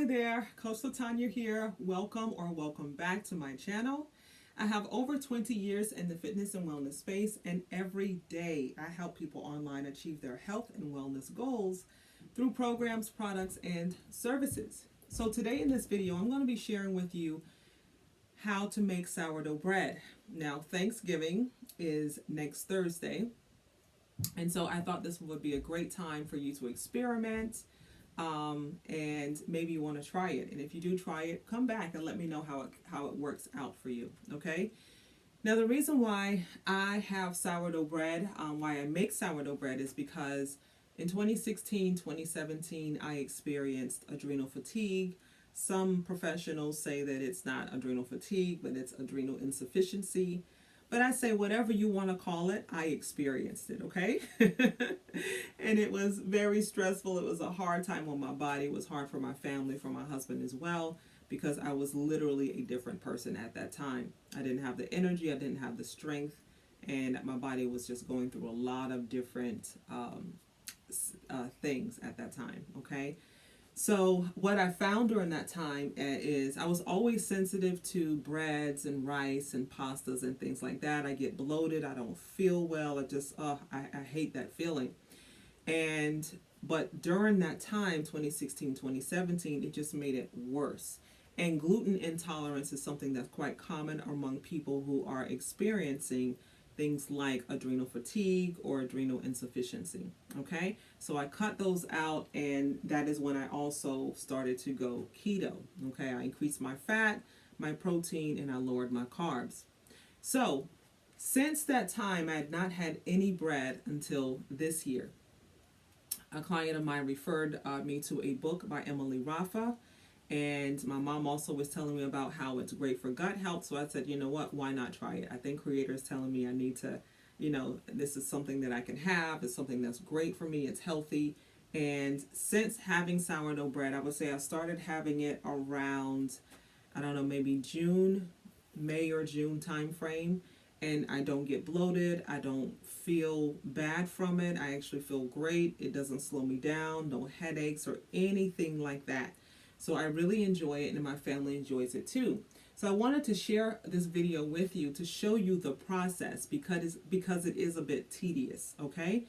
Hi there, Coach Latanya here. Welcome back to my channel. I have over 20 years in the fitness and wellness space, and every day I help people online achieve their health and wellness goals through programs, products, and services. So today in this video, I'm going to be sharing with you how to make sourdough bread. Now, Thanksgiving is next Thursday, and so I thought this would be a great time for you to experiment and maybe you want to try it. And if you do try it, come back and let me know how it works out for you. Okay. Now, the reason why I have sourdough bread, why I make sourdough bread is because in 2016, 2017, I experienced adrenal fatigue. Some professionals say that it's not adrenal fatigue, but it's adrenal insufficiency. But I say whatever you want to call it, I experienced it, okay? And it was very stressful. It was a hard time on my body. It was hard for my family, for my husband as well, because I was literally a different person at that time. I didn't have the energy, I didn't have the strength, and my body was just going through a lot of different things at that time, okay? So what I found during that time is I was always sensitive to breads and rice and pastas and things like that. I get bloated. I don't feel well. I hate that feeling. But during that time, 2016, 2017, it just made it worse. And gluten intolerance is something that's quite common among people who are experiencing things like adrenal fatigue or adrenal insufficiency. Okay, so I cut those out, and that is when I also started to go keto. Okay, I increased my fat, my protein, and I lowered my carbs. So since that time, I had not had any bread until this year. A client of mine referred me to a book by Emily Rafa. And my mom also was telling me about how it's great for gut health. So I said, you know what, why not try it? I think Creator is telling me I need to, this is something that I can have. It's something that's great for me. It's healthy. And since having sourdough bread, I would say I started having it around, I don't know, maybe May or June time frame. And I don't get bloated. I don't feel bad from it. I actually feel great. It doesn't slow me down. No headaches or anything like that. So I really enjoy it, and my family enjoys it too. So I wanted to share this video with you to show you the process because it is a bit tedious, okay?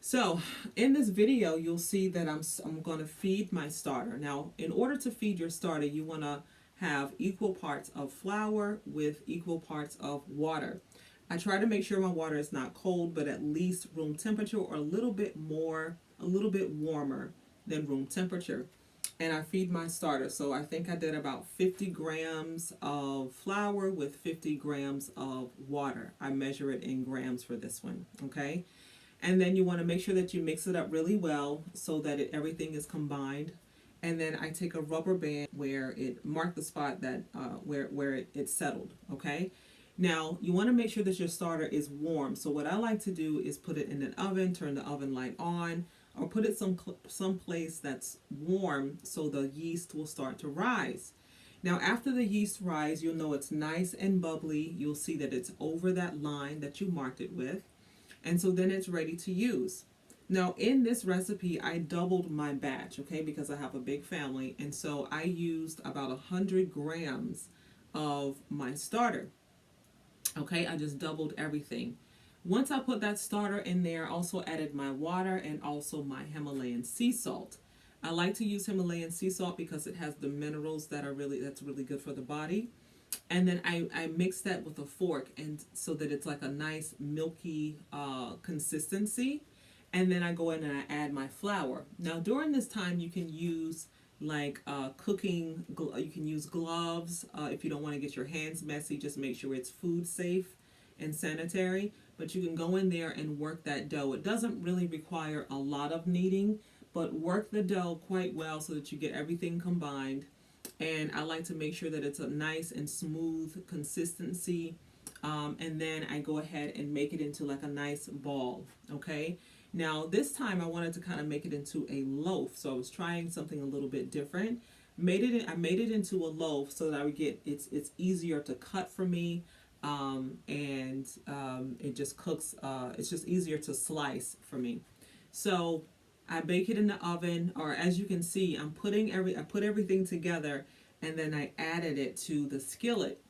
So in this video, you'll see that I'm going to feed my starter. Now, in order to feed your starter, you want to have equal parts of flour with equal parts of water. I try to make sure my water is not cold, but at least room temperature or a little bit warmer than room temperature. And I feed my starter. So I think I did about 50 grams of flour with 50 grams of water. I measure it in grams for this one, okay? And then you want to make sure that you mix it up really well so that everything is combined. And then I take a rubber band where it marked the spot that where it settled, okay? Now, you want to make sure that your starter is warm. So what I like to do is put it in an oven, turn the oven light on, or put it someplace that's warm so the yeast will start to rise. Now, after the yeast rise, you'll know it's nice and bubbly. You'll see that it's over that line that you marked it with. And so then it's ready to use. Now, in this recipe, I doubled my batch, okay, because I have a big family. And so I used about 100 grams of my starter. Okay, I just doubled everything. Once I put that starter in there, I also added my water and also my Himalayan sea salt. I like to use Himalayan sea salt because it has the minerals that's really good for the body. And then I mix that with a fork, and so that it's like a nice milky consistency. And then I go in and I add my flour. Now during this time, you can use like you can use gloves if you don't want to get your hands messy. Just make sure it's food safe and sanitary. But you can go in there and work that dough. It doesn't really require a lot of kneading, but work the dough quite well so that you get everything combined. And I like to make sure that it's a nice and smooth consistency. And then I go ahead and make it into like a nice ball, okay? Now this time I wanted to kind of make it into a loaf. So I was trying something a little bit different. I made it into a loaf so that I would get, it's easier to cut for me. It just cooks, it's just easier to slice for me. So I bake it in the oven, or as you can see, I put everything together, and then I added it to the skillet.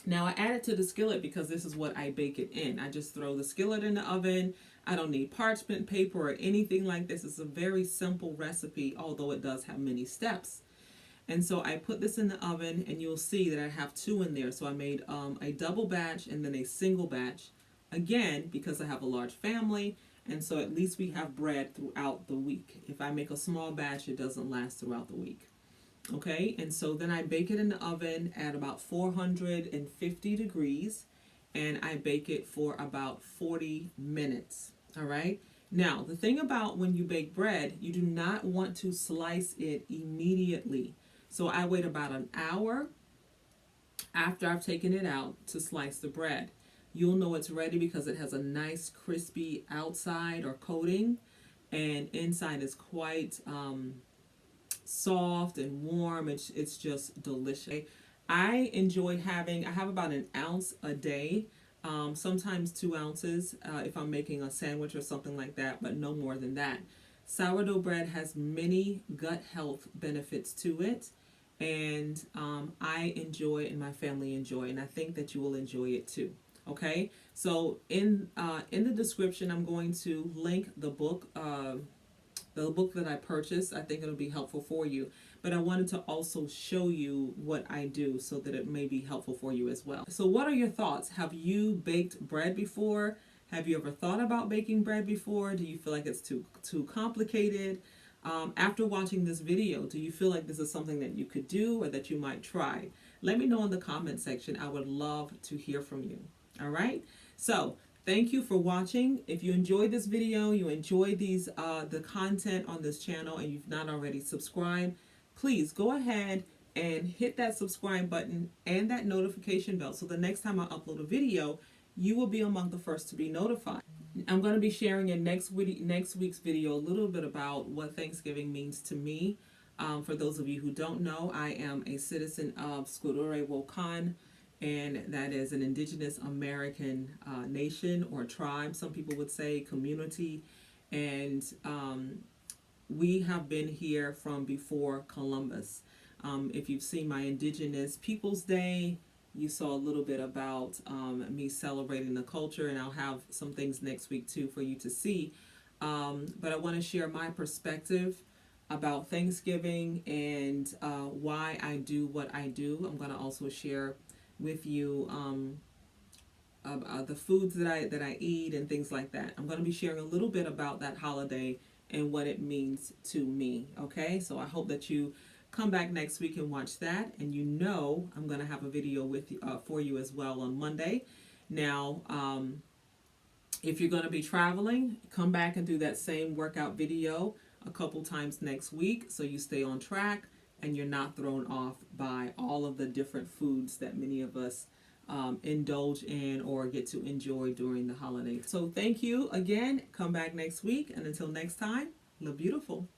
Now I add it to the skillet because this is what I bake it in. I just throw the skillet in the oven. I don't need parchment paper or anything like this. It's a very simple recipe, although it does have many steps. And so I put this in the oven, and you'll see that I have two in there. So I made a double batch and then a single batch. Again, because I have a large family, and so at least we have bread throughout the week. If I make a small batch, it doesn't last throughout the week. Okay, and so then I bake it in the oven at about 450 degrees, and I bake it for about 40 minutes. All right. Now, the thing about when you bake bread, you do not want to slice it immediately. So I wait about an hour after I've taken it out to slice the bread. You'll know it's ready because it has a nice crispy outside or coating, and inside is quite soft and warm. It's just delicious. I have about an ounce a day, sometimes 2 ounces if I'm making a sandwich or something like that, but no more than that. Sourdough bread has many gut health benefits to it, and I enjoy and my family enjoy, and I think that you will enjoy it too. Okay, so in the description, I'm going to link the book that I purchased. I think it'll be helpful for you. But I wanted to also show you what I do so that it may be helpful for you as well. So what are your thoughts? Have you baked bread before? Have you ever thought about baking bread before? Do you feel like it's too complicated? After watching this video, do you feel like this is something that you could do or that you might try? Let me know in the comment section. I would love to hear from you. All right? So thank you for watching. If you enjoyed this video, you enjoyed the content on this channel, and you've not already subscribed, please go ahead and hit that subscribe button and that notification bell so the next time I upload a video, you will be among the first to be notified. I'm going to be sharing in next week's video a little bit about what Thanksgiving means to me. For those of you who don't know, I am a citizen of Wokan, and that is an indigenous American nation or tribe, some people would say, community. And we have been here from before Columbus. If you've seen my Indigenous Peoples Day, you saw a little bit about me celebrating the culture, and I'll have some things next week too for you to see. But I want to share my perspective about Thanksgiving and why I do what I do. I'm going to also share with you the foods that I eat and things like that. I'm going to be sharing a little bit about that holiday and what it means to me. Okay, so I hope that you come back next week and watch that. And I'm going to have a video with for you as well on Monday. Now, if you're going to be traveling, come back and do that same workout video a couple times next week so you stay on track and you're not thrown off by all of the different foods that many of us indulge in or get to enjoy during the holidays. So thank you again. Come back next week, and until next time, live beautiful.